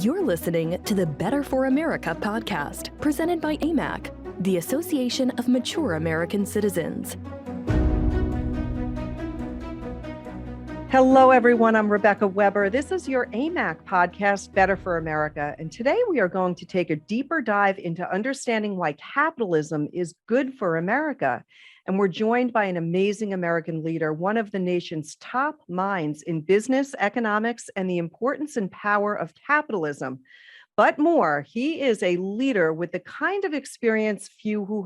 You're listening to the Better for America podcast, presented by Amac, the Association of Mature American Citizens. Hello, everyone. I'm Rebecca Weber. This is your Amac podcast, Better for America. And today we are going to take a deeper dive into understanding why capitalism is good for America. And we're joined by an amazing American leader, one of the nation's top minds in business, economics, and the importance and power of capitalism. But more, he is a leader with the kind of experience few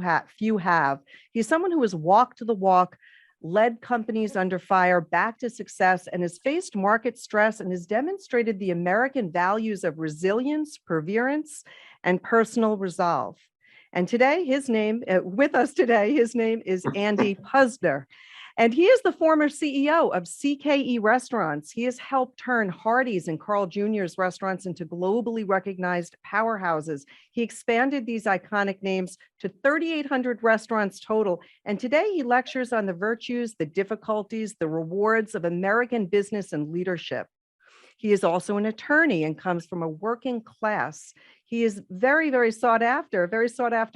have. He's someone who has walked the walk, led companies under fire back to success, and has faced market stress and has demonstrated the American values of resilience, perseverance, and personal resolve. And today, his name is Andy Puzder. And he is the former CEO of CKE Restaurants. He has helped turn Hardees and Carl Jr.'s restaurants into globally recognized powerhouses. He expanded these iconic names to 3,800 restaurants total. And today he lectures on the virtues, the difficulties, the rewards of American business and leadership. He is also an attorney and comes from a working class. He is very, very sought after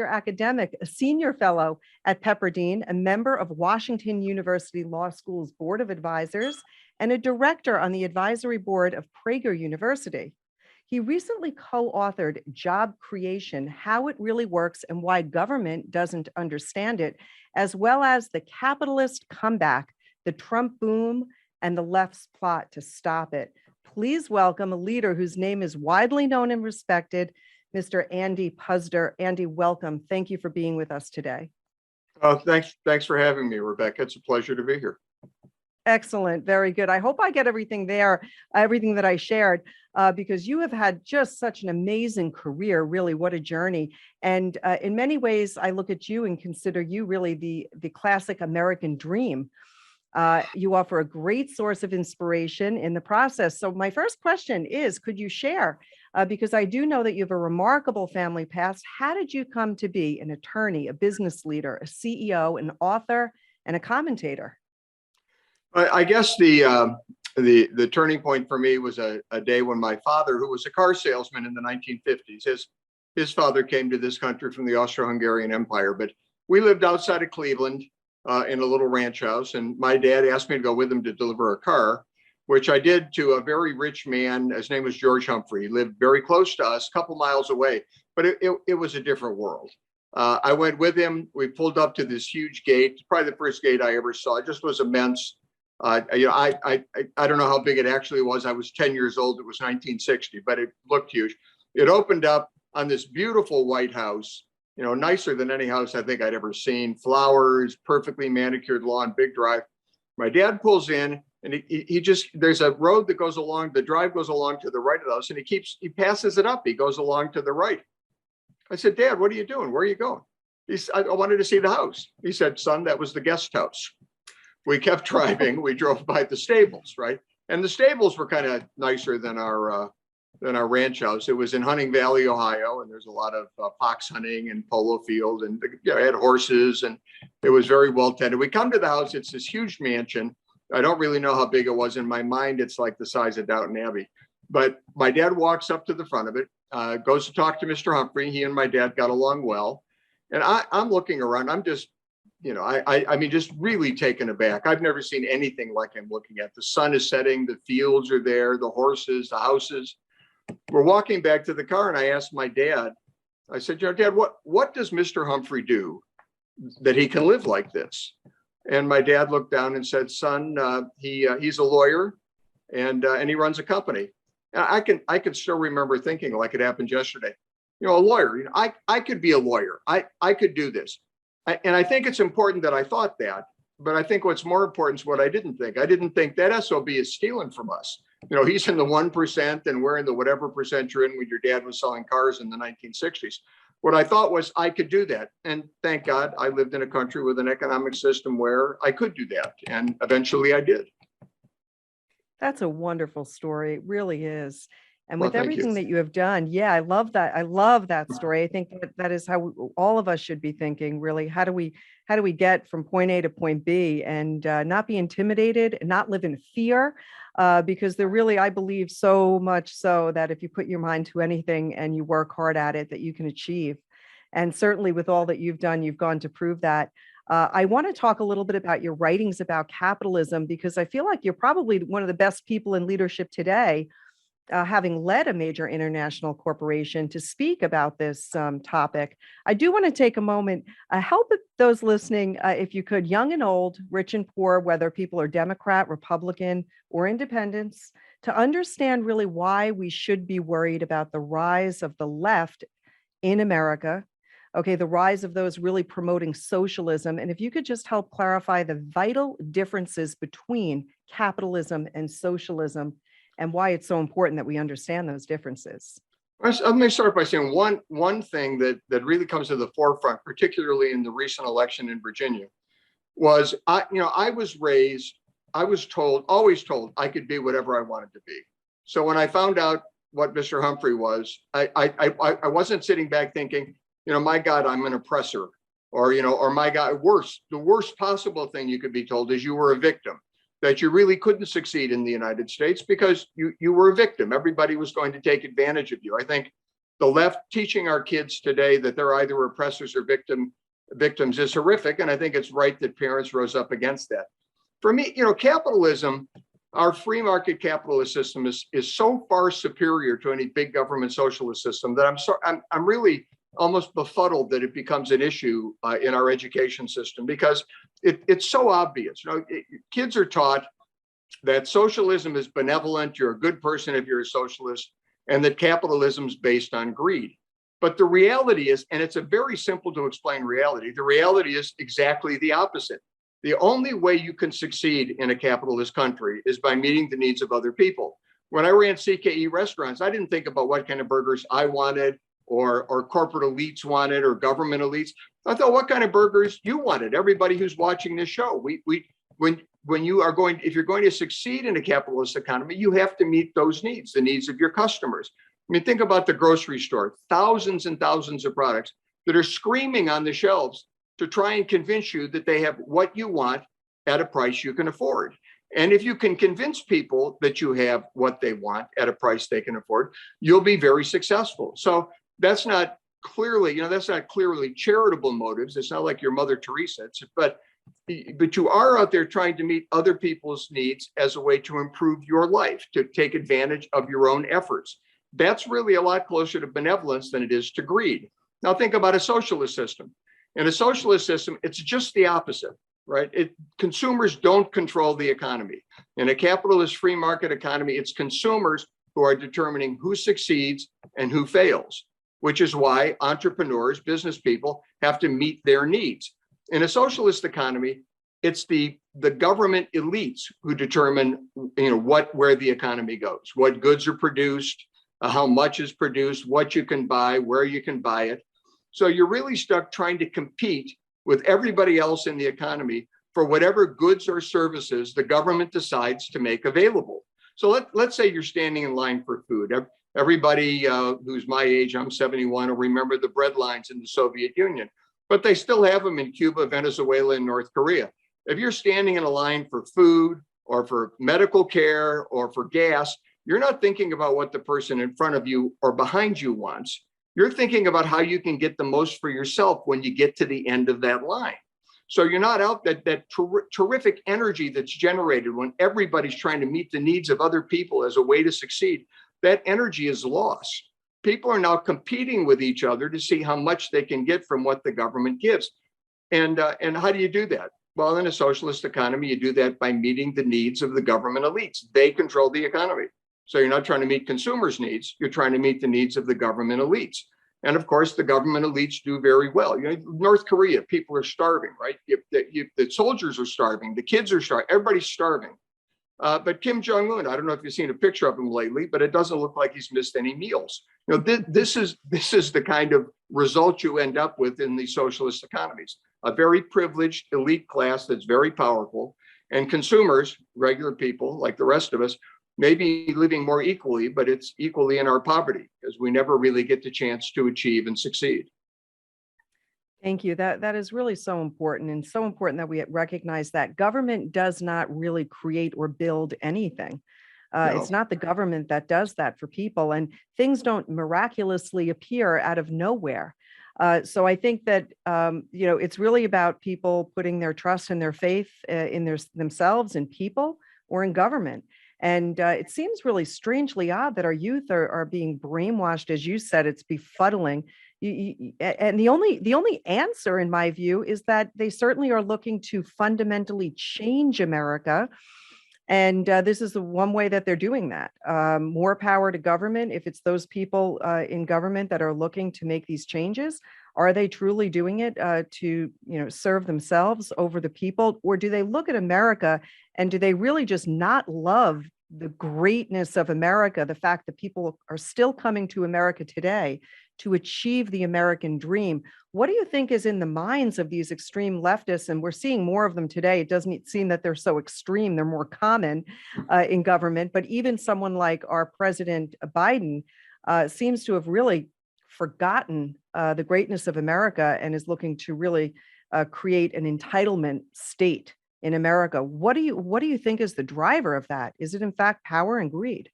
academic, a senior fellow at Pepperdine, a member of Washington University Law School's Board of Advisors, and a director on the advisory board of Prager University. He recently co-authored Job Creation, How It Really Works and Why Government Doesn't Understand It, as well as The Capitalist Comeback, the Trump Boom, and the Left's Plot to Stop It. Please welcome a leader whose name is widely known and respected, Mr. Andy Puzder. Andy, welcome. Thank you for being with us today. Thanks for having me, Rebecca. It's a pleasure to be here. Excellent. Very good. I hope I get everything there, everything that I shared, because you have had just such an amazing career. Really, what a journey. And in many ways, I look at you and consider you really the classic American dream. You offer a great source of inspiration in the process. So my first question is, could you share, because I do know that you have a remarkable family past, how did you come to be an attorney, a business leader, a CEO, an author, and a commentator? I guess the turning point for me was a day when my father, who was a car salesman in the 1950s, his father came to this country from the Austro-Hungarian Empire, but we lived outside of Cleveland, in a little ranch house. And my dad asked me to go with him to deliver a car, which I did to a very rich man. His name was George Humphrey. He lived very close to us, a couple miles away, but it was a different world. I went with him. We pulled up to this huge gate, probably the first gate I ever saw. It just was immense. I don't know how big it actually was. I was 10 years old. It was 1960, but it looked huge. It opened up on this beautiful white house, nicer than any house I think I'd ever seen. Flowers, perfectly manicured lawn, big drive. My dad pulls in and there's a road that goes along, the drive goes along to the right of the house, and he passes it up. He goes along to the right. I said, Dad, what are you doing? Where are you going? He said, I wanted to see the house. He said, son, that was the guest house. We kept driving. We drove by the stables, right? And the stables were kind of nicer than our ranch house. It was in Hunting Valley, Ohio, and there's a lot of fox hunting and polo field, and I had horses, and it was very well tended. We come to the house. It's this huge mansion. I don't really know how big it was. In my mind, it's like the size of Downton Abbey. But my dad walks up to the front of it, goes to talk to Mr. Humphrey. He and my dad got along well. And I'm looking around. I'm just, I mean, just really taken aback. I've never seen anything like I'm looking at. The sun is setting. The fields are there, the horses, the houses. We're walking back to the car, and I asked my dad, I said, Dad, what does Mr. Humphrey do that he can live like this? And my dad looked down and said, son, he's a lawyer and he runs a company. And I can still remember thinking like it happened yesterday, a lawyer, I could be a lawyer. I could do this. And I think it's important that I thought that, but I think what's more important is what I didn't think. I didn't think that SOB is stealing from us. He's in the 1% and we're in the whatever percent you're in when your dad was selling cars in the 1960s. What I thought was I could do that. And thank God I lived in a country with an economic system where I could do that. And eventually I did. That's a wonderful story. It really is. And Well, with thank you. everything that you have done, yeah, I love that. I love that story. I think that is how all of us should be thinking, really. How do we get from point A to point B and not be intimidated and not live in fear? Because there really, I believe so much so that if you put your mind to anything and you work hard at it, that you can achieve. And certainly with all that you've done, you've gone to prove that. I want to talk a little bit about your writings about capitalism, because I feel like you're probably one of the best people in leadership today, having led a major international corporation, to speak about this topic. I do want to take a moment, help those listening, if you could, young and old, rich and poor, whether people are Democrat, Republican, or independents, to understand really why we should be worried about the rise of the left in America. Okay, the rise of those really promoting socialism. And if you could just help clarify the vital differences between capitalism and socialism, and why it's so important that we understand those differences. Let me start by saying one thing that really comes to the forefront, particularly in the recent election in Virginia, was I was told, always told, I could be whatever I wanted to be. So when I found out what Mr. Humphrey was, I wasn't sitting back thinking, my God, I'm an oppressor, or my God, the worst possible thing you could be told is you were a victim, that you really couldn't succeed in the United States because you were a victim. Everybody was going to take advantage of you. I think the left teaching our kids today that they're either oppressors or victims is horrific. And I think it's right that parents rose up against that. For me, capitalism, our free market capitalist system is so far superior to any big government socialist system that I'm really almost befuddled that it becomes an issue in our education system, because it's so obvious. Kids are taught that socialism is benevolent, you're a good person if you're a socialist, and that capitalism is based on greed. But the reality is, and it's a very simple to explain reality, the reality is exactly the opposite. The only way you can succeed in a capitalist country is by meeting the needs of other people. When I ran CKE Restaurants, I didn't think about what kind of burgers I wanted, or corporate elites wanted, or government elites. I thought, what kind of burgers you wanted? Everybody who's watching this show, when you are if you're going to succeed in a capitalist economy, you have to meet those needs, the needs of your customers. I mean, think about the grocery store, thousands and thousands of products that are screaming on the shelves to try and convince you that they have what you want at a price you can afford. And if you can convince people that you have what they want at a price they can afford, you'll be very successful. So that's not clearly, charitable motives. It's not like your Mother Teresa, but you are out there trying to meet other people's needs as a way to improve your life, to take advantage of your own efforts. That's really a lot closer to benevolence than it is to greed. Now think about a socialist system. In a socialist system, it's just the opposite, right? Consumers don't control the economy. In a capitalist free market economy, it's consumers who are determining who succeeds and who fails, which is why entrepreneurs, business people, have to meet their needs. In a socialist economy, it's the government elites who determine, where the economy goes, what goods are produced, how much is produced, what you can buy, where you can buy it. So you're really stuck trying to compete with everybody else in the economy for whatever goods or services the government decides to make available. So let's say you're standing in line for food. Everybody who's my age, I'm 71, will remember the bread lines in the Soviet Union, but they still have them in Cuba, Venezuela, and North Korea. If you're standing in a line for food or for medical care or for gas, you're not thinking about what the person in front of you or behind you wants. You're thinking about how you can get the most for yourself when you get to the end of that line. So you're not out that terrific energy that's generated when everybody's trying to meet the needs of other people as a way to succeed. That energy is lost. People are now competing with each other to see how much they can get from what the government gives. And how do you do that? Well, in a socialist economy, you do that by meeting the needs of the government elites. They control the economy. So you're not trying to meet consumers' needs. You're trying to meet the needs of the government elites. And of course, the government elites do very well. North Korea, people are starving, right? The soldiers are starving. The kids are starving. Everybody's starving. But Kim Jong-un, I don't know if you've seen a picture of him lately, but it doesn't look like he's missed any meals. This is the kind of result you end up with in these socialist economies. A very privileged elite class that's very powerful, and consumers, regular people like the rest of us, maybe living more equally, but it's equally in our poverty because we never really get the chance to achieve and succeed. Thank you. That is really so important, and so important that we recognize that government does not really create or build anything. It's No. not the government that does that for people, and things don't miraculously appear out of nowhere. So I think that it's really about people putting their trust and their faith in themselves, in people, or in government. And it seems really strangely odd that our youth are being brainwashed, as you said. It's befuddling. And the only answer, in my view, is that they certainly are looking to fundamentally change America. And this is the one way that they're doing that. More power to government. If it's those people in government that are looking to make these changes, are they truly doing it to serve themselves over the people, or do they look at America and do they really just not love the greatness of America? The fact that people are still coming to America today to achieve the American dream. What do you think is in the minds of these extreme leftists? And we're seeing more of them today. It doesn't seem that they're so extreme. They're more common in government. But even someone like our President Biden seems to have really forgotten the greatness of America and is looking to really create an entitlement state in America. What do you think is the driver of that? Is it in fact power and greed?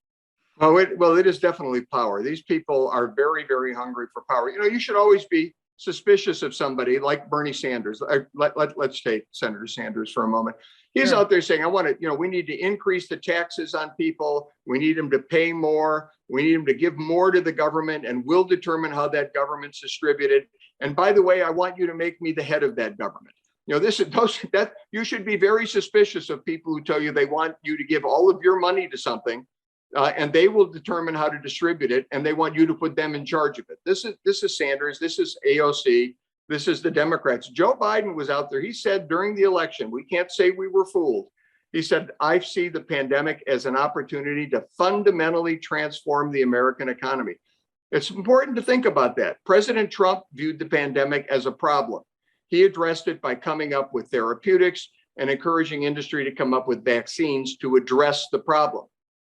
Well, it is definitely power. These people are very, very hungry for power. You should always be suspicious of somebody like Bernie Sanders. Let's take Senator Sanders for a moment. He's Sure. out there saying, we need to increase the taxes on people. We need them to pay more. We need them to give more to the government, and we'll determine how that government's distributed. And by the way, I want you to make me the head of that government. You should be very suspicious of people who tell you they want you to give all of your money to something. And they will determine how to distribute it, and they want you to put them in charge of it. This is Sanders. This is AOC. This is the Democrats. Joe Biden was out there. He said during the election, we can't say we were fooled. He said, I see the pandemic as an opportunity to fundamentally transform the American economy. It's important to think about that. President Trump viewed the pandemic as a problem. He addressed it by coming up with therapeutics and encouraging industry to come up with vaccines to address the problem.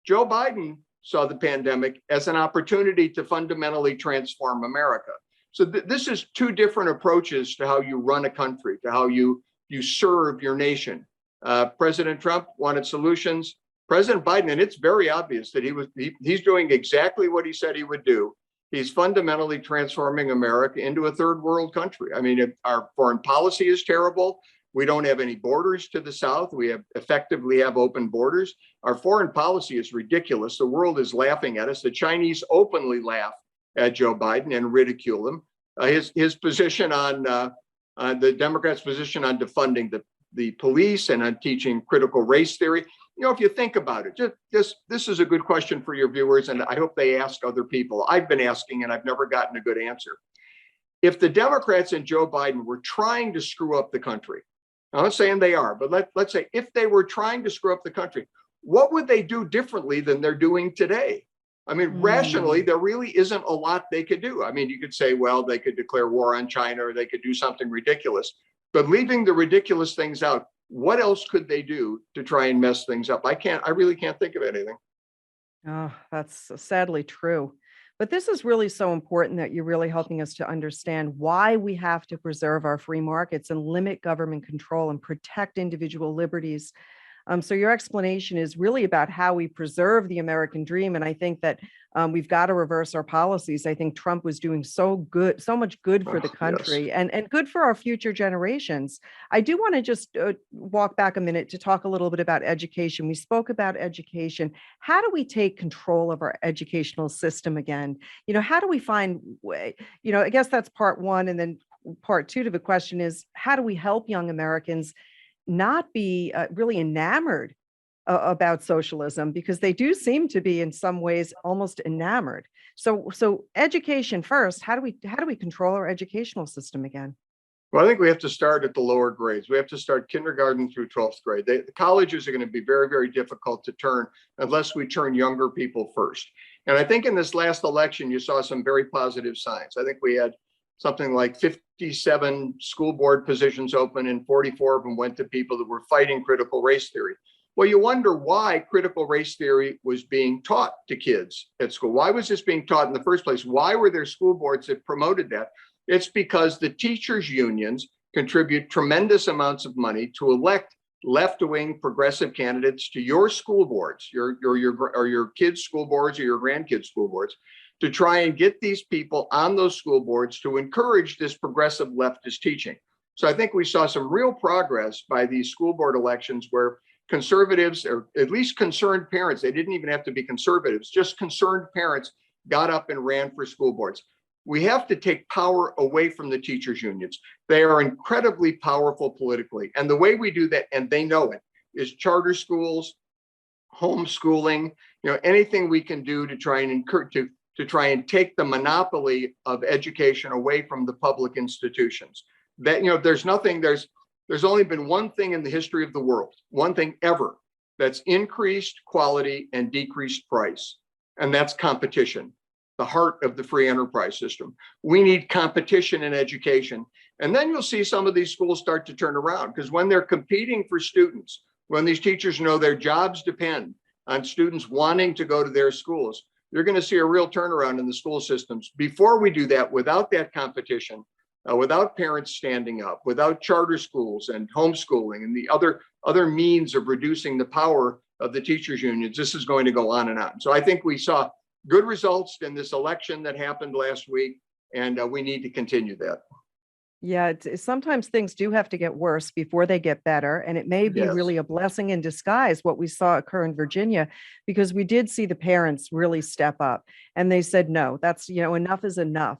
Joe Biden saw the pandemic as an opportunity to fundamentally transform America. So this is two different approaches to how you run a country, to how you serve your nation. President Trump wanted solutions. President Biden, and it's very obvious that he's doing exactly what he said he would do. He's fundamentally transforming America into a third world country. I mean, our foreign policy is terrible. We don't have any borders to the south. We effectively have open borders. Our foreign policy is ridiculous. The world is laughing at us. The Chinese openly laugh at Joe Biden and ridicule him. His position on the Democrats' position on defunding the police and on teaching critical race theory. If you think about it, this is a good question for your viewers, and I hope they ask other people. I've been asking, and I've never gotten a good answer. If the Democrats and Joe Biden were trying to screw up the country, I'm not saying they are, but let's say if they were trying to screw up the country, what would they do differently than they're doing today? I mean, rationally, there really isn't a lot they could do. I mean, you could say, well, they could declare war on China, or they could do something ridiculous. But leaving the ridiculous things out, what else could they do to try and mess things up? I really can't think of anything. Oh, that's sadly true. But this is really so important that you're really helping us to understand why we have to preserve our free markets and limit government control and protect individual liberties. So your explanation is really about how we preserve the American dream. And I think that we've got to reverse our policies. I think Trump was doing so much good for the country, Yes. and good for our future generations. I do want to just walk back a minute to talk a little bit about education. We spoke about education. How do we take control of our educational system again? How do we find way? I guess that's part one. And then part two to the question is, how do we help young Americans not be really enamored about socialism, because they do seem to be in some ways almost enamored. So education first. How do we control our educational system again? Well, I think we have to start at the lower grades. We have to start kindergarten through 12th grade. The colleges are going to be very, very difficult to turn unless we turn younger people first. And I think in this last election, you saw some very positive signs. I think we had something like 57 school board positions open, and 44 of them went to people that were fighting critical race theory. Well, you wonder why critical race theory was being taught to kids at school. Why was this being taught in the first place? Why were there school boards that promoted that? It's because the teachers' unions contribute tremendous amounts of money to elect left-wing progressive candidates to your school boards, your kids' school boards or your grandkids' school boards, to try and get these people on those school boards to encourage this progressive leftist teaching. So I think we saw some real progress by these school board elections where conservatives, or at least concerned parents, they didn't even have to be conservatives, just concerned parents got up and ran for school boards. We have to take power away from the teachers' unions. They are incredibly powerful politically. And the way we do that, and they know it, is charter schools, homeschooling, anything we can do to try and encourage, to try and take the monopoly of education away from the public institutions. That, there's only been one thing in the history of the world, one thing ever, that's increased quality and decreased price, and that's competition, the heart of the free enterprise system. We need competition in education. And then you'll see some of these schools start to turn around, because when they're competing for students, when these teachers know their jobs depend on students wanting to go to their schools, you're going to see a real turnaround in the school systems. Before we do that, without that competition, without parents standing up, without charter schools and homeschooling and the other means of reducing the power of the teachers' unions, this is going to go on and on. So I think we saw good results in this election that happened last week, and we need to continue that. Yeah, sometimes things do have to get worse before they get better. And it may be Yes. really a blessing in disguise what we saw occur in Virginia, because we did see the parents really step up and they said, no, that's, enough is enough.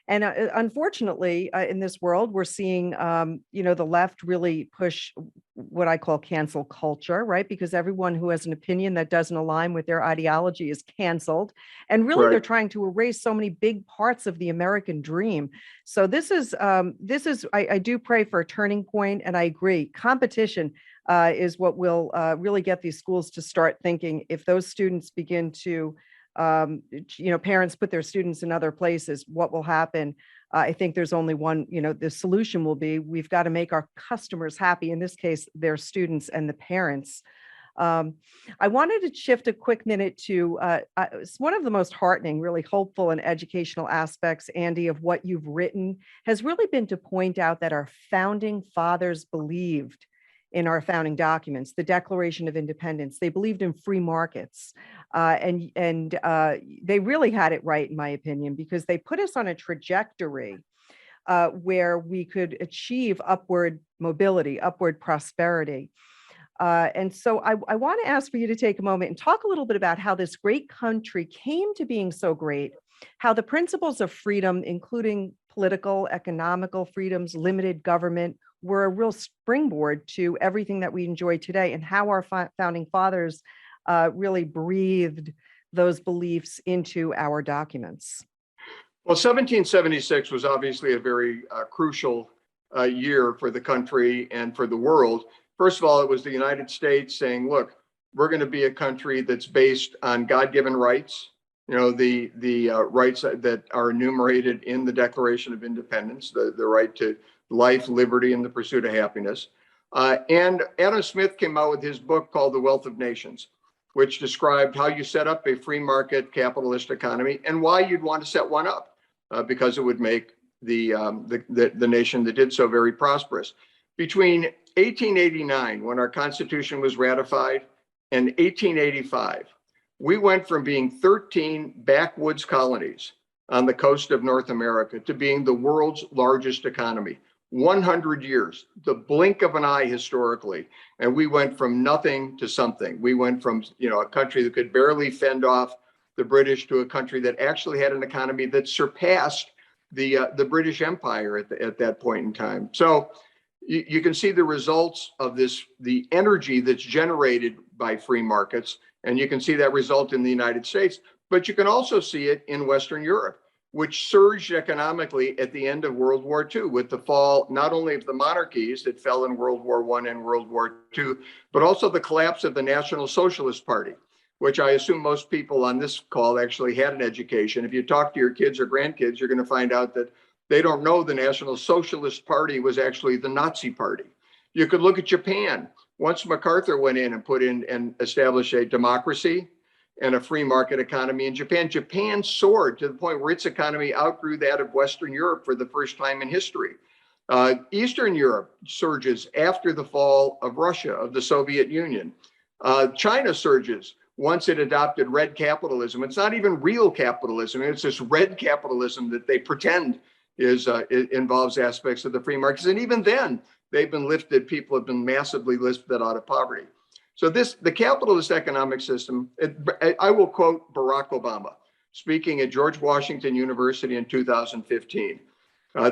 And unfortunately, in this world, we're seeing, the left really push what I call cancel culture, right? Because everyone who has an opinion that doesn't align with their ideology is canceled. And really, Right. they're trying to erase so many big parts of the American dream. So this is, I do pray for a turning point, and I agree. Competition is what will really get these schools to start thinking. If those students begin to parents put their students in other places, what will happen? I think there's only one, the solution will be, we've got to make our customers happy. In this case, their students and the parents. I wanted to shift a quick minute to it's one of the most heartening, really hopeful and educational aspects, Andy, of what you've written has really been to point out that our founding fathers believed in our founding documents, the Declaration of Independence. They believed in free markets, and they really had it right, in my opinion, because they put us on a trajectory where we could achieve upward mobility, upward prosperity. And so I want to ask for you to take a moment and talk a little bit about how this great country came to being so great, how the principles of freedom, including political, economical freedoms, limited government, were a real springboard to everything that we enjoy today, and how our founding fathers really breathed those beliefs into our documents. Well, 1776 was obviously a very crucial year for the country and for the world. First of all, it was the United States saying, look, we're going to be a country that's based on God-given rights, the rights that are enumerated in the Declaration of Independence, the right to life, liberty, and the pursuit of happiness. And Adam Smith came out with his book called The Wealth of Nations, which described how you set up a free market capitalist economy and why you'd want to set one up, because it would make the nation that did so very prosperous. Between 1889, when our Constitution was ratified, and 1885, we went from being 13 backwoods colonies on the coast of North America to being the world's largest economy. 100 years, the blink of an eye historically. And we went from nothing to something. We went from, a country that could barely fend off the British to a country that actually had an economy that surpassed the British Empire at that point in time. So you can see the results of this, the energy that's generated by free markets, and you can see that result in the United States, but you can also see it in Western Europe, which surged economically at the end of World War II with the fall, not only of the monarchies that fell in World War I and World War II, but also the collapse of the National Socialist Party, which I assume most people on this call actually had an education. If you talk to your kids or grandkids, you're going to find out that they don't know the National Socialist Party was actually the Nazi Party. You could look at Japan, once MacArthur went in and put in and established a democracy and a free market economy in Japan, Japan soared to the point where its economy outgrew that of Western Europe for the first time in history. Eastern Europe surges after the fall of Russia, of the Soviet Union. China surges once it adopted red capitalism. It's not even real capitalism. It's this red capitalism that they pretend it involves aspects of the free markets. And even then, they've been lifted. People have been massively lifted out of poverty. So the capitalist economic system, I will quote Barack Obama speaking at George Washington University in 2015.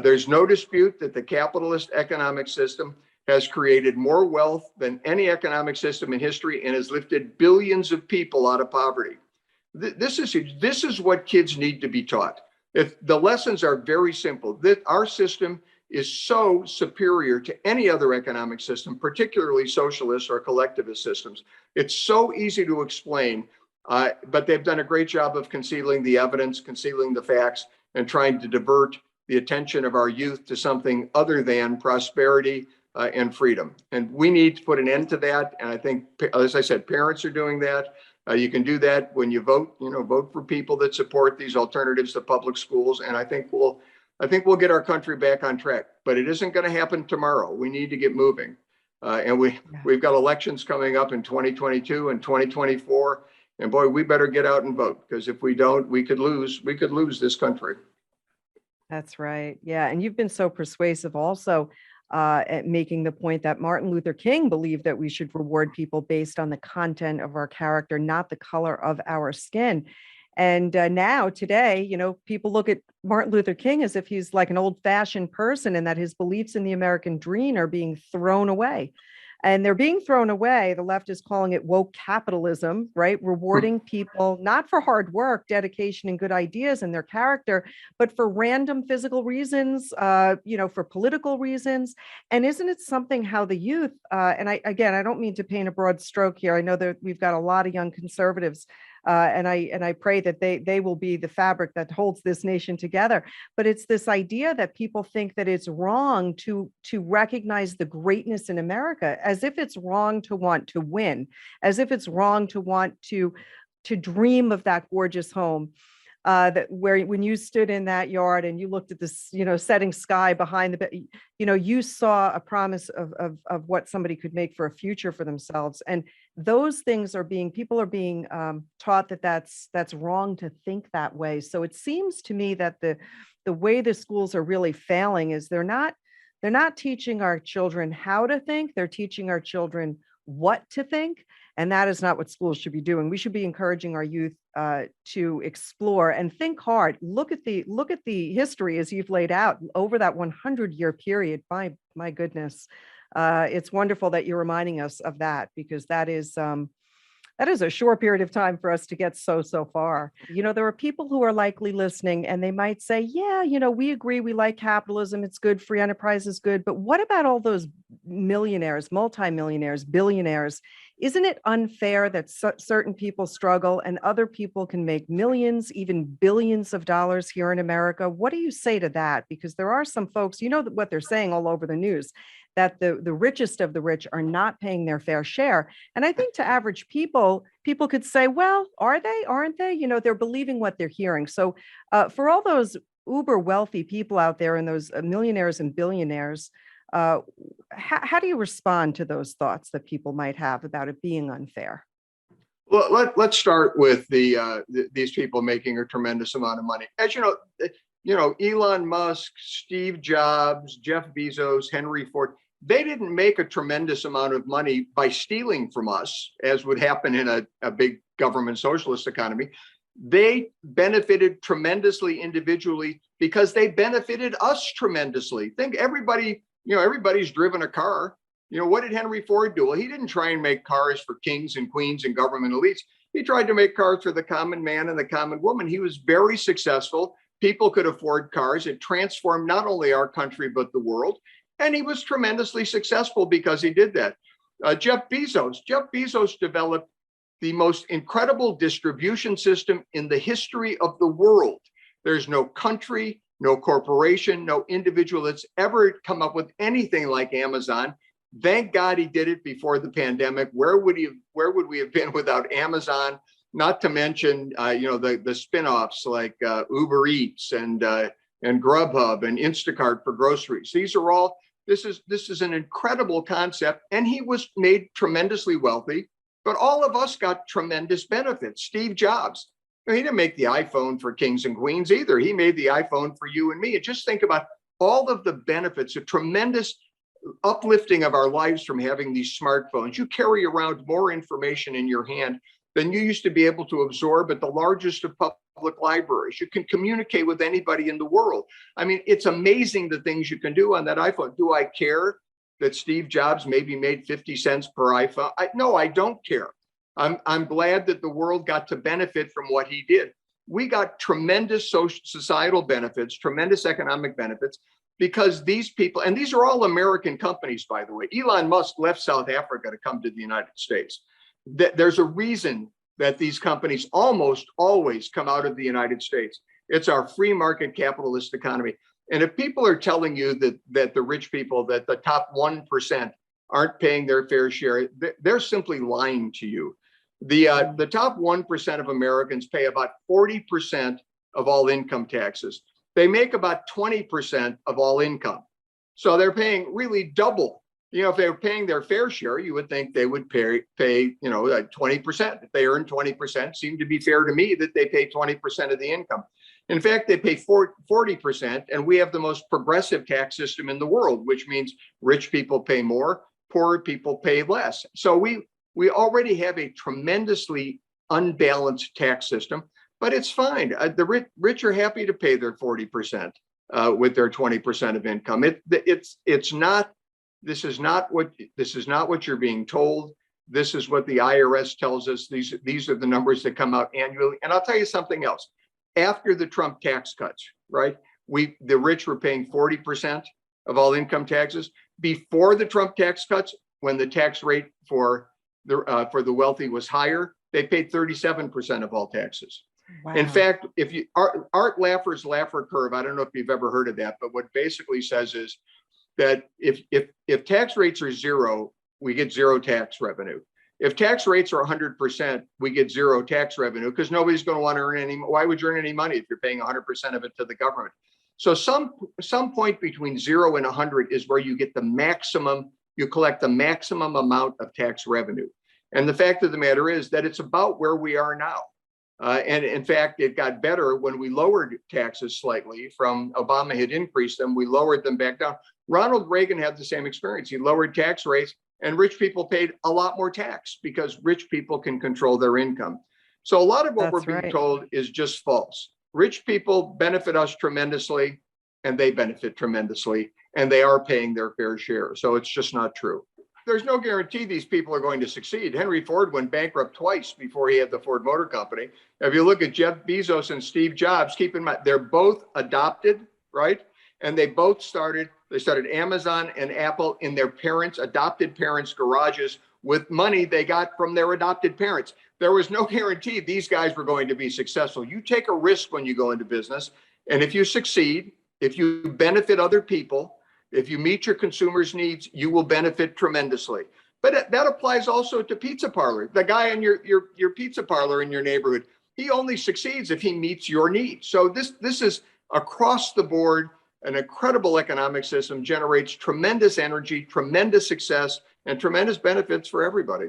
There's no dispute that the capitalist economic system has created more wealth than any economic system in history and has lifted billions of people out of poverty. This is what kids need to be taught. If the lessons are very simple, that our system is so superior to any other economic system, particularly socialist or collectivist systems. It's so easy to explain, but they've done a great job of concealing the evidence, concealing the facts, and trying to divert the attention of our youth to something other than prosperity and freedom. And we need to put an end to that. And I think, as I said, parents are doing that. You can do that when you vote. Vote for people that support these alternatives to public schools. And I think we'll get our country back on track. But it isn't going to happen tomorrow. We need to get moving. And we've got elections coming up in 2022 and 2024. And boy, we better get out and vote, because if we don't, we could lose this country. That's right. Yeah. And you've been so persuasive also at making the point that Martin Luther King believed that we should reward people based on the content of our character, not the color of our skin. And now today, people look at Martin Luther King as if he's like an old-fashioned person, and that his beliefs in the American dream are being thrown away. And they're being thrown away. The left is calling it woke capitalism, right? Rewarding people not for hard work, dedication, and good ideas and their character, but for random physical reasons, for political reasons. And isn't it something how the youth, and I don't mean to paint a broad stroke here. I know that we've got a lot of young conservatives, and I pray that they will be the fabric that holds this nation together. But it's this idea that people think that it's wrong to recognize the greatness in America, as if it's wrong to want to win, as if it's wrong to want to dream of that gorgeous home. When you stood in that yard and you looked at this, setting sky behind you saw a promise of what somebody could make for a future for themselves. And those things people are being taught that that's wrong to think that way. So it seems to me that the way the schools are really failing is they're not teaching our children how to think. They're teaching our children what to think. And that is not what schools should be doing. We should be encouraging our youth to explore and think hard. Look at the history as you've laid out over that 100-year period. My goodness, it's wonderful that you're reminding us of that, because that is a short period of time for us to get so far. There are people who are likely listening, and they might say, yeah, we agree, we like capitalism, it's good, free enterprise is good, but what about all those millionaires, multimillionaires, billionaires? Isn't it unfair that certain people struggle and other people can make millions, even billions of dollars here in America? What do you say to that? Because there are some folks, what they're saying all over the news, that the richest of the rich are not paying their fair share. And I think to average people could say, well, are they? Aren't they? They're believing what they're hearing. So for all those uber wealthy people out there and those millionaires and billionaires, how do you respond to those thoughts that people might have about it being unfair? Well, let's start with these people making a tremendous amount of money. As you know, Elon Musk, Steve Jobs, Jeff Bezos, Henry Ford, they didn't make a tremendous amount of money by stealing from us, as would happen in a big government socialist economy. They benefited tremendously individually because they benefited us tremendously. Think everybody's driven a car. What did Henry Ford do? Well, he didn't try and make cars for kings and queens and government elites. He tried to make cars for the common man and the common woman. He was very successful. People could afford cars. It transformed not only our country, but the world. And he was tremendously successful because he did that. Jeff Bezos developed the most incredible distribution system in the history of the world. There's no country, no corporation, no individual that's ever come up with anything like Amazon. Thank God he did it before the pandemic. Where would we have been without Amazon? Not to mention, the spinoffs like Uber Eats and Grubhub and Instacart for groceries. These are all. This is an incredible concept, and he was made tremendously wealthy. But all of us got tremendous benefits. Steve Jobs, he didn't make the iPhone for kings and queens either. He made the iPhone for you and me. And just think about all of the benefits, a tremendous uplifting of our lives from having these smartphones. You carry around more information in your hand than you used to be able to absorb at the largest of public libraries. You can communicate with anybody in the world. I mean, it's amazing the things you can do on that iPhone. Do I care that Steve Jobs maybe made 50 cents per iPhone? No, I don't care. I'm glad that the world got to benefit from what he did. We got tremendous societal benefits, tremendous economic benefits, because these people, and these are all American companies, by the way. Elon Musk left South Africa to come to the United States. There's a reason that these companies almost always come out of the United States. It's our free market capitalist economy. And if people are telling you that the rich people, that the top 1% aren't paying their fair share, they're simply lying to you. The top 1% of Americans pay about 40% of all income taxes. They make about 20% of all income. So they're paying really double. If they were paying their fair share, you would think they would pay like 20%. If they earn 20%, seemed to be fair to me that they pay 20% of the income. In fact, they pay 40%, and we have the most progressive tax system in the world, which means rich people pay more, poorer people pay less. So we already have a tremendously unbalanced tax system, but it's fine. The rich are happy to pay their 40% with their 20% of income. It's not. This is not what you're being told. This is what the IRS tells us. These are the numbers that come out annually. And I'll tell you something else. After the Trump tax cuts, right? The rich were paying 40% of all income taxes. Before the Trump tax cuts, when the tax rate for the wealthy was higher, they paid 37% of all taxes. Wow. In fact, if you Art Laffer's Laffer Curve, I don't know if you've ever heard of that, but what basically says is that if tax rates are zero, we get zero tax revenue. If tax rates are 100%, we get zero tax revenue because nobody's going to want to earn any. Why would you earn any money if you're paying 100% of it to the government? So some point between 0 and 100 is where you get the maximum. You collect the maximum amount of tax revenue. And the fact of the matter is that it's about where we are now. And in fact, it got better when we lowered taxes slightly. From Obama had increased them, we lowered them back down. Ronald Reagan had the same experience. He lowered tax rates, and rich people paid a lot more tax because rich people can control their income. So a lot of what we're being told is just false. Rich people benefit us tremendously, and they benefit tremendously, and they are paying their fair share. So it's just not true. There's no guarantee these people are going to succeed. Henry Ford went bankrupt twice before he had the Ford Motor Company. If you look at Jeff Bezos and Steve Jobs, keep in mind, they're both adopted, right? And they started Amazon and Apple in their adopted parents' garages with money they got from their adopted parents. There was no guarantee these guys were going to be successful. You take a risk when you go into business. And if you succeed, if you benefit other people, if you meet your consumers' needs, you will benefit tremendously. But that applies also to pizza parlor. The guy in your pizza parlor in your neighborhood, he only succeeds if he meets your needs. So this is across the board. An incredible economic system generates tremendous energy, tremendous success, and tremendous benefits for everybody.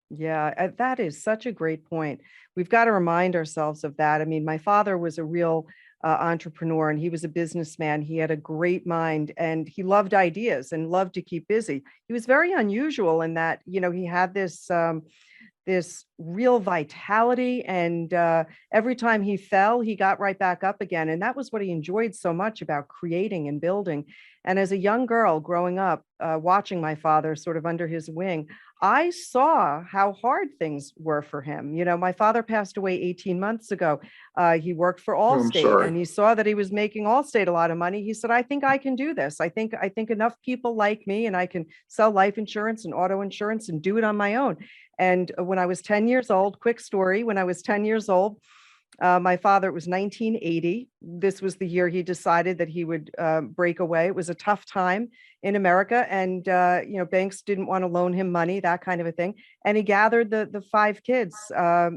Yeah, that is such a great point. We've got to remind ourselves of that. I mean, my father was a real entrepreneur, and he was a businessman. He had a great mind, and he loved ideas and loved to keep busy. He was very unusual in that, he had this real vitality, and every time he fell, he got right back up again. And that was what he enjoyed so much about creating and building. And as a young girl growing up, watching my father sort of under his wing, I saw how hard things were for him. My father passed away 18 months ago. He worked for Allstate, and he saw that he was making Allstate a lot of money. He said, I think I can do this. I think enough people like me, and I can sell life insurance and auto insurance and do it on my own. And when I was 10 years old, quick story, when I was 10 years old, My father, it was 1980. This was the year he decided that he would break away. It was a tough time in America, and banks didn't want to loan him money, that kind of a thing. And he gathered the five kids. My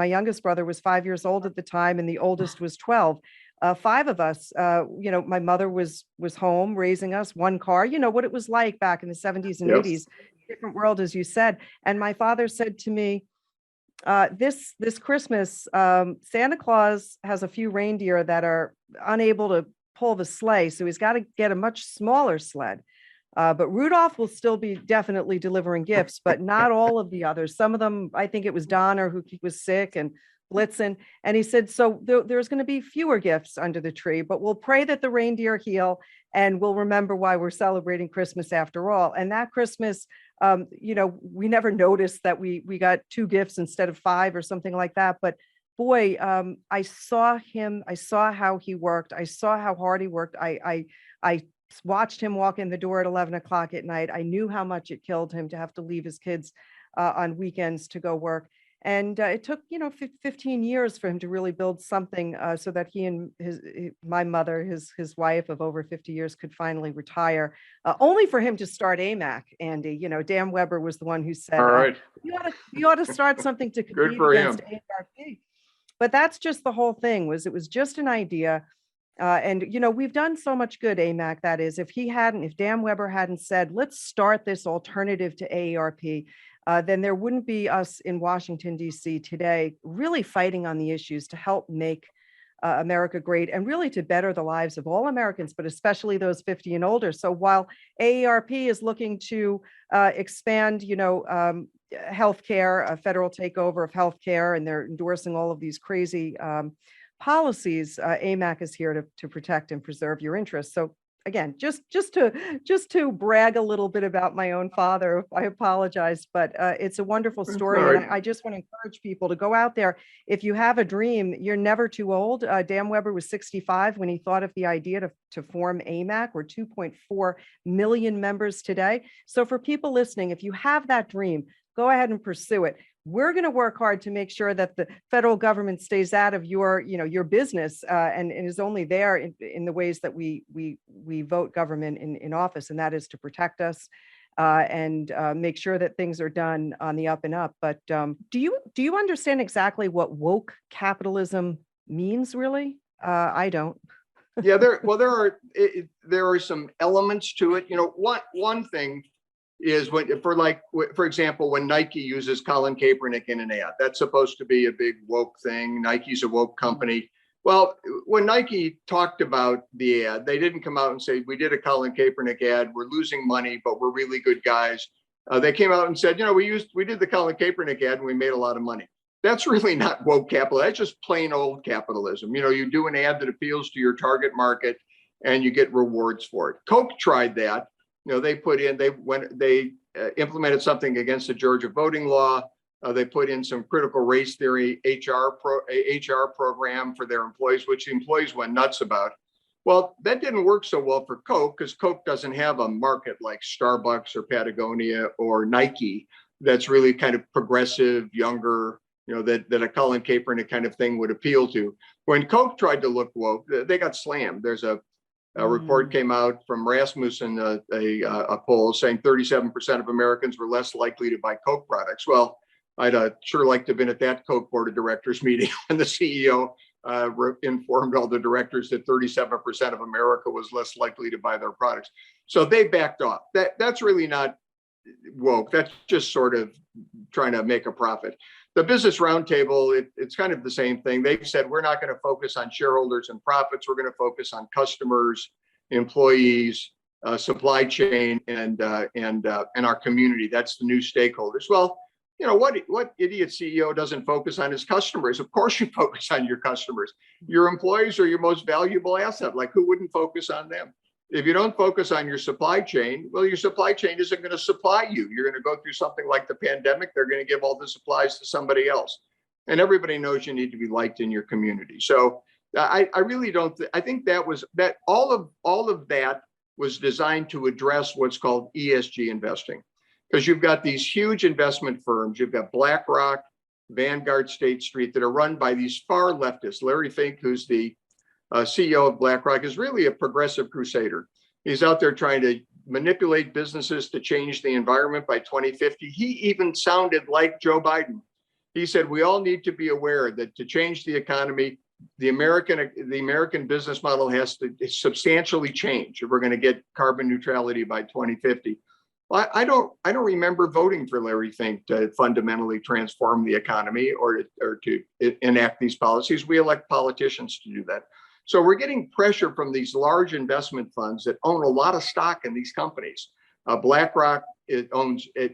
youngest brother was 5 years old at the time, and the oldest was 12. Five of us, my mother was home raising us, one car. You know what it was like back in the 70s and Yep. 80s, different world, as you said. And my father said to me, this Christmas, Santa Claus has a few reindeer that are unable to pull the sleigh, so he's got to get a much smaller sled. But Rudolph will still be definitely delivering gifts, but not all of the others. Some of them, I think it was Donner who was sick, and Blitzen. And he said, so there's going to be fewer gifts under the tree, but we'll pray that the reindeer heal, and we'll remember why we're celebrating Christmas after all. And that Christmas, we never noticed that we got two gifts instead of five or something like that. But boy, I saw him. I saw how he worked. I saw how hard he worked. I watched him walk in the door at 11 o'clock at night. I knew how much it killed him to have to leave his kids on weekends to go work. And it took, 15 years for him to really build something so that he and my mother, his wife of over 50 years, could finally retire, only for him to start Amac, Andy. Dan Weber was the one who said, All right. you ought to start something to compete against AARP. But that's just the whole thing. It was just an idea. And we've done so much good, Amac, that is. If Dan Weber hadn't said, let's start this alternative to AARP, then there wouldn't be us in Washington, D.C. today really fighting on the issues to help make America great, and really to better the lives of all Americans, but especially those 50 and older. So while AARP is looking to expand, healthcare, a federal takeover of healthcare, and they're endorsing all of these crazy policies, AMAC is here to protect and preserve your interests. So again, just to brag a little bit about my own father, I apologize, but it's a wonderful story. Right. And I just want to encourage people to go out there. If you have a dream, you're never too old. Dan Weber was 65 when he thought of the idea to form AMAC. We're 2.4 million members today. So for people listening, if you have that dream, go ahead and pursue it. We're going to work hard to make sure that the federal government stays out of your business and is only there in the ways that we vote government in office, and that is to protect us and make sure that things are done on the up and up. But do you understand exactly what woke capitalism means, really? I don't. Yeah, there are some elements to it. One thing is for example, when Nike uses Colin Kaepernick in an ad, that's supposed to be a big woke thing. Nike's a woke company. Well, when Nike talked about the ad, they didn't come out and say, we did a Colin Kaepernick ad, we're losing money, but we're really good guys. They came out and said, we did the Colin Kaepernick ad and we made a lot of money. That's really not woke capitalism. That's just plain old capitalism. You do an ad that appeals to your target market and you get rewards for it. Coke tried that. They implemented something against the Georgia voting law. They put in some critical race theory HR program for their employees, which the employees went nuts about. Well, that didn't work so well for Coke because Coke doesn't have a market like Starbucks or Patagonia or Nike that's really kind of progressive, younger, that a Colin Kaepernick kind of thing would appeal to. When Coke tried to look woke, they got slammed. There's a report came out from Rasmussen, a poll saying 37% of Americans were less likely to buy Coke products. Well, I'd sure like to have been at that Coke board of directors meeting when the CEO informed all the directors that 37% of America was less likely to buy their products. So they backed off. That's really not woke. That's just sort of trying to make a profit. The Business Roundtable, it's kind of the same thing. They've said, we're not going to focus on shareholders and profits. We're going to focus on customers, employees, supply chain, and our community. That's the new stakeholders. Well, what idiot CEO doesn't focus on his customers? Of course you focus on your customers. Your employees are your most valuable asset. Like, who wouldn't focus on them? If you don't focus on your supply chain, well, your supply chain isn't going to supply you. You're going to go through something like the pandemic. They're going to give all the supplies to somebody else. And everybody knows you need to be liked in your community. So I really don't, I think all of that was designed to address what's called ESG investing. Because you've got these huge investment firms. You've got BlackRock, Vanguard State Street, that are run by these far leftists. Larry Fink, who's the CEO of BlackRock, is really a progressive crusader. He's out there trying to manipulate businesses to change the environment by 2050. He even sounded like Joe Biden. He said, we all need to be aware that to change the economy, the American business model has to substantially change if we're going to get carbon neutrality by 2050. I don't remember voting for Larry Fink to fundamentally transform the economy or to enact these policies. We elect politicians to do that. So we're getting pressure from these large investment funds that own a lot of stock in these companies. BlackRock, it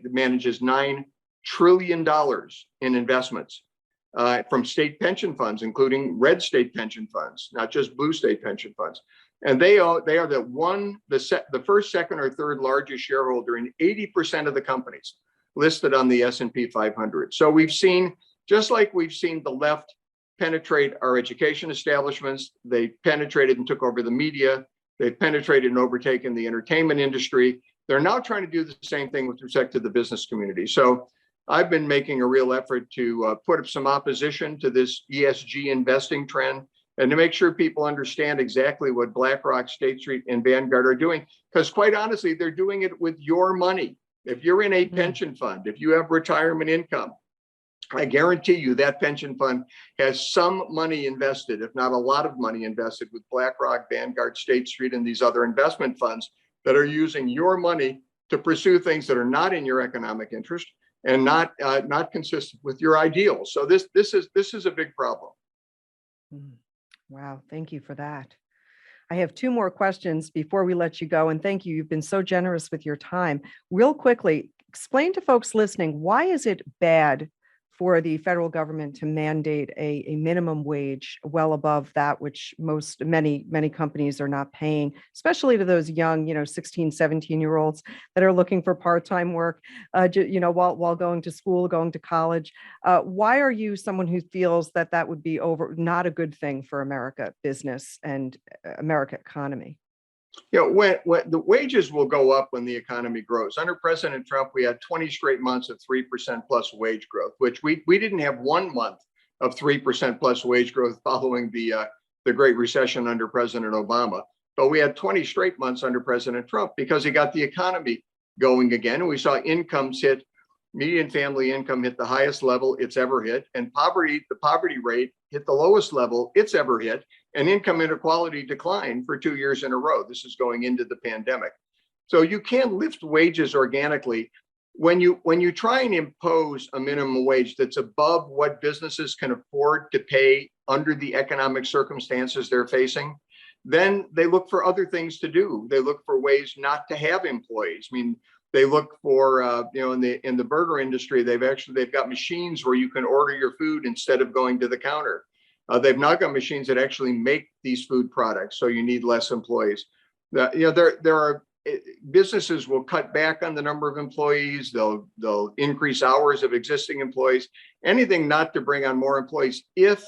manages $9 trillion in investments from state pension funds, including red state pension funds, not just blue state pension funds. And they are the first, second, or third largest shareholder in 80% of the companies listed on the S&P 500. So we've seen, just like we've seen the left penetrate our education establishments, they penetrated and took over the media, they've penetrated and overtaken the entertainment industry. They're now trying to do the same thing with respect to the business community. So I've been making a real effort to put up some opposition to this ESG investing trend, and to make sure people understand exactly what BlackRock, State Street, and Vanguard are doing. Because quite honestly, they're doing it with your money. If you're in a pension fund, if you have retirement income, I guarantee you that pension fund has some money invested, if not a lot of money invested, with BlackRock, Vanguard, State Street, and these other investment funds that are using your money to pursue things that are not in your economic interest and not consistent with your ideals. So this is a big problem. Wow, thank you for that. I have two more questions before we let you go, and thank you. You've been so generous with your time. Real quickly, explain to folks listening, why is it bad for the federal government to mandate a minimum wage well above that which many companies are not paying, especially to those young, 16, 17-year-olds that are looking for part-time work, while going to school, going to college. Why are you someone who feels that would be not a good thing for America business and America economy? When the wages will go up when the economy grows. Under President Trump, we had 20 straight months of 3% plus wage growth, which we didn't have 1 month of 3% plus wage growth following the Great Recession under President Obama. But we had 20 straight months under President Trump because he got the economy going again. And we saw incomes median family income hit the highest level it's ever hit, and the poverty rate hit the lowest level it's ever hit, and income inequality declined for 2 years in a row. This is going into the pandemic. So you can't lift wages organically. When you try and impose a minimum wage that's above what businesses can afford to pay under the economic circumstances they're facing, then they look for other things to do. They look for ways not to have employees. I mean, they look for, in the burger industry, they've got machines where you can order your food instead of going to the counter. They've now got machines that actually make these food products, so you need less employees. Businesses will cut back on the number of employees. They'll increase hours of existing employees. Anything not to bring on more employees if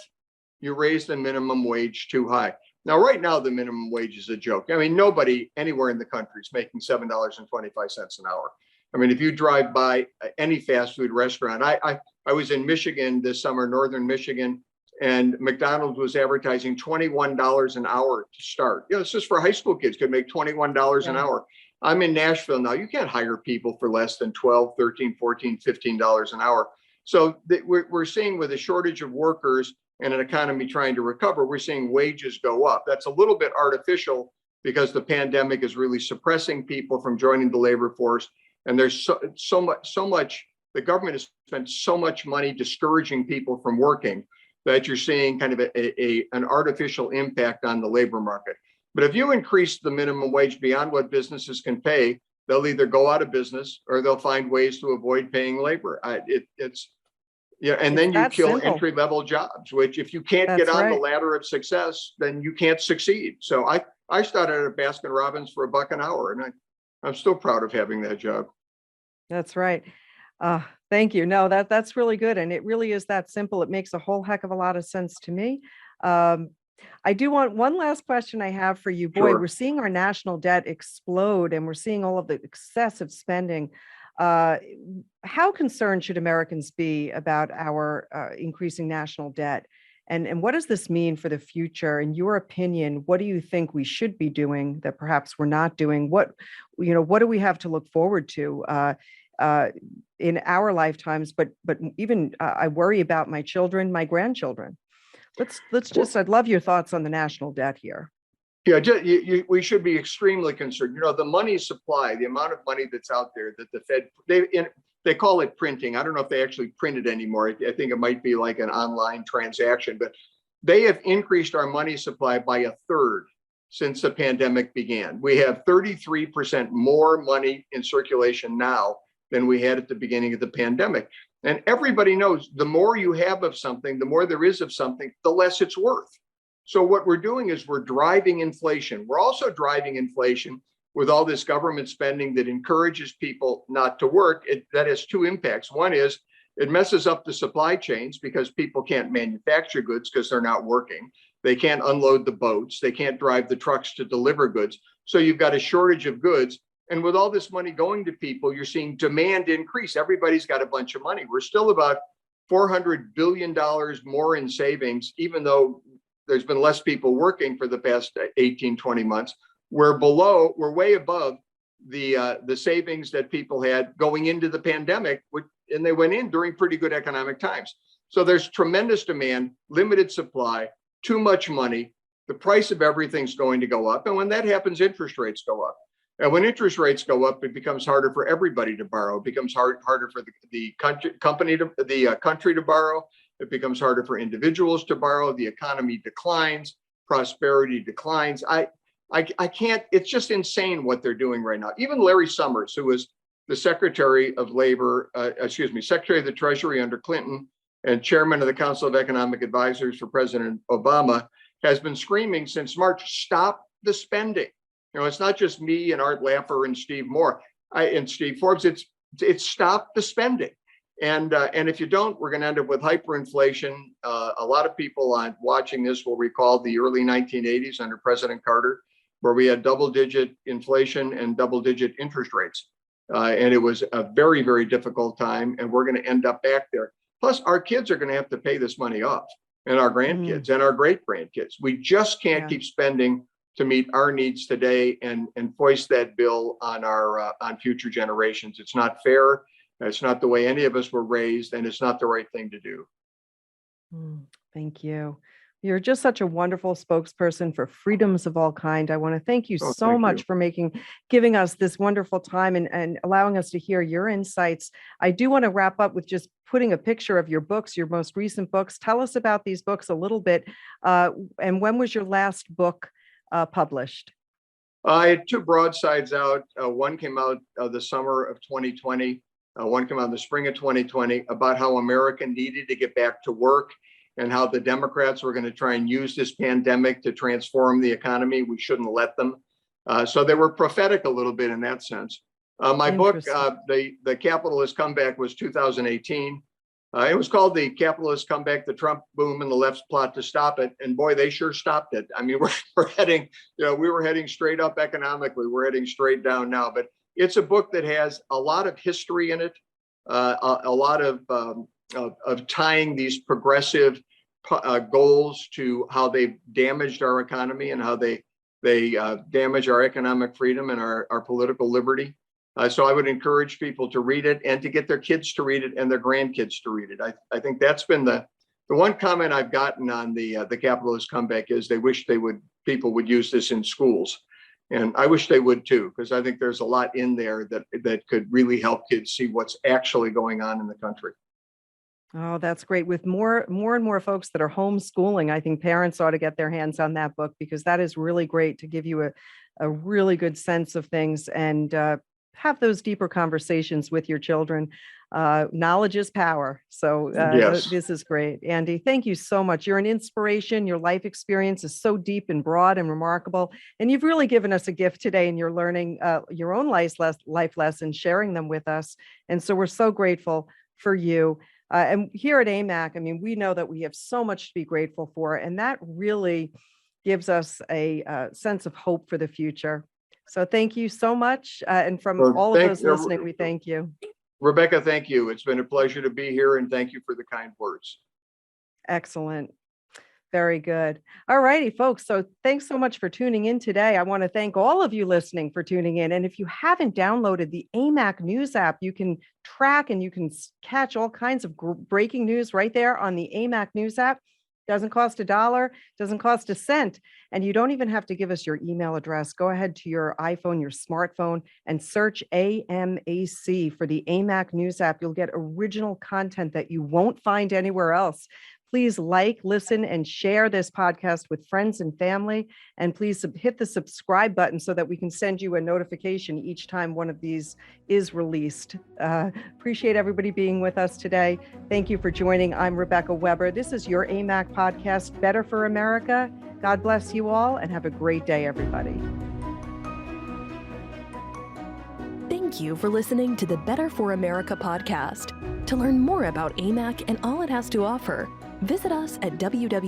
you raise the minimum wage too high. Now, right now, the minimum wage is a joke. I mean, nobody anywhere in the country is making $7.25 an hour. I mean, if you drive by any fast food restaurant, I was in Michigan this summer, northern Michigan, and McDonald's was advertising $21 an hour to start. This is for high school kids, could make $21 an hour. I'm in Nashville now. You can't hire people for less than $12, $13, $14, $15 an hour. So we're seeing, with a shortage of workers and an economy trying to recover, we're seeing wages go up. That's a little bit artificial because the pandemic is really suppressing people from joining the labor force. And there's so much, the government has spent so much money discouraging people from working that you're seeing kind of an artificial impact on the labor market. But if you increase the minimum wage beyond what businesses can pay, they'll either go out of business or they'll find ways to avoid paying labor. And then you kill entry-level jobs, which if you can't get on the ladder of success, then you can't succeed. So I started at Baskin Robbins for $1 an hour, and I'm still proud of having that job. That's right. Thank you. No, that's really good. And it really is that simple. It makes a whole heck of a lot of sense to me. I do want one last question I have for you. Boy, Sure. We're seeing our national debt explode, and we're seeing all of the excessive spending. How concerned should Americans be about our increasing national debt? And what does this mean for the future? In your opinion, what do you think we should be doing that perhaps we're not doing? What do we have to look forward to in our lifetimes? But even I worry about my children, my grandchildren. I'd love your thoughts on the national debt here. Yeah, we should be extremely concerned. The money supply, the amount of money that's out there that the Fed, they call it printing. I don't know if they actually print it anymore. I think it might be like an online transaction, but they have increased our money supply by a third since the pandemic began. We have 33% more money in circulation now than we had at the beginning of the pandemic. And everybody knows the more you have of something, the more there is of something, the less it's worth. So what we're doing is we're driving inflation. We're also driving inflation with all this government spending that encourages people not to work. That has two impacts. One is it messes up the supply chains because people can't manufacture goods because they're not working. They can't unload the boats. They can't drive the trucks to deliver goods. So you've got a shortage of goods. And with all this money going to people, you're seeing demand increase. Everybody's got a bunch of money. We're still about $400 billion more in savings, even though there's been less people working for the past 18, 20 months. We're way above the savings that people had going into the pandemic, and they went in during pretty good economic times. So there's tremendous demand, limited supply, too much money. The price of everything's going to go up. And when that happens, interest rates go up. And when interest rates go up, it becomes harder for everybody to borrow. It becomes harder for the country to borrow. It becomes harder for individuals to borrow. The economy declines. Prosperity declines. I can't. It's just insane what they're doing right now. Even Larry Summers, who was the Secretary of Secretary of the Treasury under Clinton and Chairman of the Council of Economic Advisors for President Obama, has been screaming since March, stop the spending. It's not just me and Art Laffer and Steve Moore and Steve Forbes. It's stop the spending. And if you don't, we're going to end up with hyperinflation. A lot of people watching this will recall the early 1980s under President Carter, where we had double-digit inflation and double-digit interest rates. And it was a very, very difficult time, and we're going to end up back there. Plus, our kids are going to have to pay this money off, and our grandkids and our great-grandkids. We just can't keep spending to meet our needs today and foist that bill on on future generations. It's not fair. It's not the way any of us were raised, and it's not the right thing to do. Thank you. You're just such a wonderful spokesperson for freedoms of all kind. I want to thank you so much for giving us this wonderful time and allowing us to hear your insights. I do want to wrap up with just putting a picture of your books, your most recent books. Tell us about these books a little bit. And when was your last book published? I had two broadsides out. One came out the summer of 2020. One came out in the spring of 2020 about how America needed to get back to work and how the Democrats were going to try and use this pandemic to transform the economy. We shouldn't let them. So they were prophetic a little bit in that sense. My book, The Capitalist Comeback, was 2018. It was called The Capitalist Comeback, the Trump Boom and the Left's Plot to Stop It. And boy, they sure stopped it. I mean, we're heading, we were heading straight up economically. We're heading straight down now. But it's a book that has a lot of history in it, a lot of tying these progressive goals to how they damaged our economy and how they damage our economic freedom and our political liberty. So I would encourage people to read it and to get their kids to read it and their grandkids to read it. I think that's been the one comment I've gotten on the Capitalist Comeback is they wish people would use this in schools. And I wish they would too, because I think there's a lot in there that could really help kids see what's actually going on in the country. Oh, that's great. With more and more folks that are homeschooling, I think parents ought to get their hands on that book, because that is really great to give you a really good sense of things and have those deeper conversations with your children. Knowledge is power. So This is great. Andy, thank you so much. You're an inspiration. Your life experience is so deep and broad and remarkable. And you've really given us a gift today, and you're learning your own life lessons, sharing them with us. And so we're so grateful for you. And here at Amac, I mean, we know that we have so much to be grateful for, and that really gives us a sense of hope for the future. So thank you so much. And from Well, all of those listening, we thank you. Rebecca, thank you. It's been a pleasure to be here, and thank you for the kind words. Excellent. Very good. All righty, folks. So thanks so much for tuning in today. I want to thank all of you listening for tuning in. And if you haven't downloaded the Amac News app, you can track and you can catch all kinds of breaking news right there on the Amac News app. Doesn't cost $1, doesn't cost a cent. And you don't even have to give us your email address. Go ahead to your iPhone, your smartphone, and search AMAC for the Amac News app. You'll get original content that you won't find anywhere else. Please like, listen, and share this podcast with friends and family. And please hit the subscribe button so that we can send you a notification each time one of these is released. Appreciate everybody being with us today. Thank you for joining. I'm Rebecca Weber. This is your AMAC podcast, Better for America. God bless you all and have a great day, everybody. Thank you for listening to the Better for America podcast. To learn more about AMAC and all it has to offer, visit us at www.amac.us.